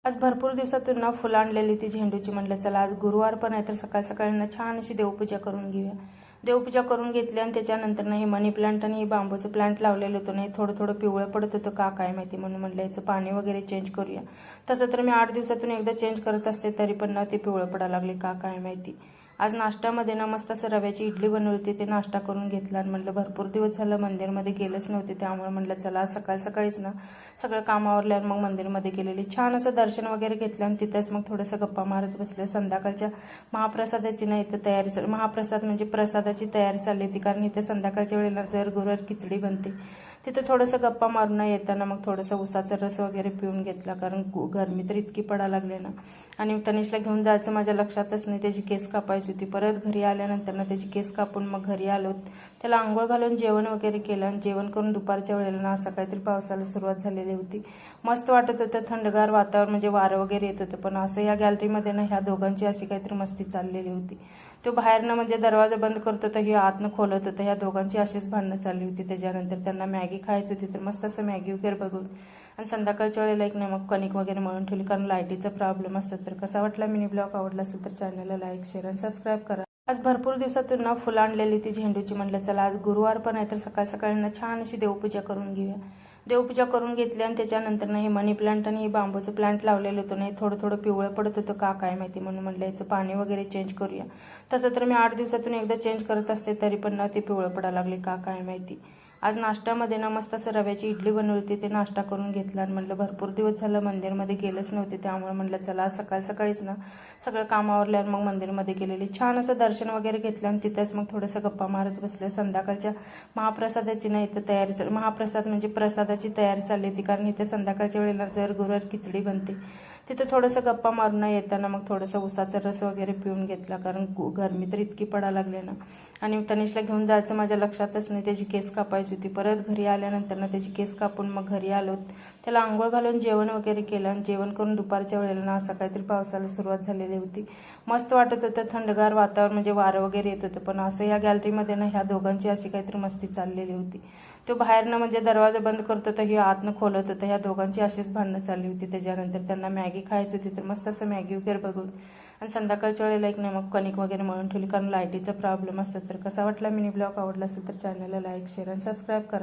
आज भरपूर दिवसातून ना फुलं आणलेली ती झेंडूची. म्हणलं चला आज गुरुवार पण आहे तर सकाळ सकाळी ना छान अशी देवपूजा करून घेऊया. देवपूजा करून घेतली आणि त्याच्यानंतर ना हे मनी प्लांट आणि हे बांबूचं प्लांट लावलेलं होतं ना, थोडं थोडं पिवळं पडत होतं का काय माहिती, म्हणून म्हणलं याचं पाणी वगैरे चेंज करूया. तसं तर मी 8 दिवसातून एकदा चेंज करत असते, तरी पण ना ते पिवळं पडायला लागले का काय माहिती. आज नाश्त्यामध्ये ना मस्त असं रव्याची इडली बनवली होती, ते नाश्ता करून घेतला आणि म्हणलं भरपूर दिवस झालं मंदिरमध्ये गेलेच नव्हते, त्यामुळे म्हणलं चला आज सकाळ सकाळीच ना सगळं कामावरल्यावर मग मंदिरमध्ये गेलेली. छान असं दर्शन वगैरे घेतलं आणि तिथेच मग थोडंसं गप्पा मारत बसले. संध्याकाळच्या महाप्रसादाची ना इथं तयारी, महाप्रसाद म्हणजे प्रसादाची तयारी चालली होती, कारण इथे संध्याकाळच्या वेळेला जर गुरुवार खिचडी बनते. तिथं थोडंसं गप्पा मारून येताना मग थोडंसं उसाचा रस वगैरे पिऊन घेतला, कारण गरमी तर इतकी पडायला लागली ना. आणि तनिषला घेऊन जायचं माझ्या लक्षातच नाही, त्याची केस कापायची होती. परत घरी आल्यानंतर ना त्याची केस कापून मग घरी आलो, त्याला आंघोळ घालून जेवण वगैरे केलं आणि जेवण करून दुपारच्या वेळेला ना असं काहीतरी पावसाला सुरुवात झालेली होती. मस्त वाटत होतं, थंडगार वातावरण, म्हणजे वारं वगैरे येत होतं. पण असं या गॅलरीमध्ये ना ह्या दोघांची अशी काहीतरी मस्ती चाललेली होती. तो बाहेरनं म्हणजे दरवाजा बंद करत होता, ही आतनं खोलत होतं. ह्या दोघांची अशीच भांडणं चालली होती. त्याच्यानंतर त्यांना मॅगी खायची होती, तर मस्त असं मॅगी वगैरे बघून आणि संध्याकाळच्या वेळेला एक मग कणिक वगैरे मळून ठेवली, कारण लाईटीचा प्रॉब्लेम असतो. तर कसा वाटला मिनी ब्लॉग, आवडला असेल तर चॅनलला लाईक, शेअर आणि सबस्क्राईब करा. आज भरपूर दिवसातून ना फुलं आणलेली ती झेंडूची. म्हणलं चला आज गुरुवार पण आहे तर सकाळ सकाळी ना छान अशी देवपूजा करून घेऊया. देवपूजा करून घेतली आणि त्याच्यानंतर ना हे मनी प्लांट आणि हे बांबूचं प्लांट लावलेलं होतं ना, थोडं थोडं पिवळं पडत होतं का काय माहिती, म्हणून म्हणलं याचं पाणी वगैरे चेंज करूया. तसं तर मी 8 दिवसातून एकदा चेंज करत असते, तरी पण ना ते पिवळं पडायला लागले का काय माहिती. आज नाश्त्यामध्ये ना मस्त असं रव्याची इडली बनवली होती, ते नाश्ता करून घेतला आणि म्हणलं भरपूर दिवस झालं मंदिरमध्ये गेलेच नव्हते, त्यामुळे म्हणलं चला आज सकाळ सकाळीच ना सगळं कामावरल्यावर मग मंदिरमध्ये गेलेली. छान असं दर्शन वगैरे घेतलं आणि तिथेच मग थोडंसं गप्पा मारत बसले. संध्याकाळच्या महाप्रसादाची ना इथं तयारी, महाप्रसाद म्हणजे प्रसादाची तयारी चालली होती, कारण इथे संध्याकाळच्या वेळेला जर गुरुवार खिचडी बनते. तिथं थोडंसं गप्पा मारून येताना मग थोडंसं उसाचा रस वगैरे पिऊन घेतला, कारण गरमी तर इतकी पडायला लागली ना. आणि तनिषला घेऊन जायचं माझ्या लक्षातच नाही, त्याची केस कापायची होती. परत घरी आल्यानंतर ना त्याची केस कापून मग घरी आलो, त्याला आंघोळ घालून जेवण वगैरे केलं आणि जेवण करून दुपारच्या वेळेला ना असं काहीतरी पावसाला सुरुवात झालेली होती. मस्त वाटत होतं, थंडगार वातावरण, म्हणजे वारं वगैरे येत होतं. पण असं या गॅलरीमध्ये ना ह्या दोघांची अशी काहीतरी मस्ती चाललेली होती. तो बाहेरनं म्हणजे दरवाजा बंद करत होता, ही आतनं खोलत होतं. ह्या दोघांची अशीच भांडणं चालली होती. त्याच्यानंतर त्यांना मॅगी खायची होती, तर मस्त असं मॅगी वगैरे बघून आणि संध्याकाळच्या वेळेला एक मग कणिक वगैरे मळून ठेवली, कारण लाईटीचा प्रॉब्लेम असतो. तर कसा वाटला मिनी ब्लॉग, आवडला असेल तर चॅनलला लाईक, शेअर आणि सबस्क्राईब करा.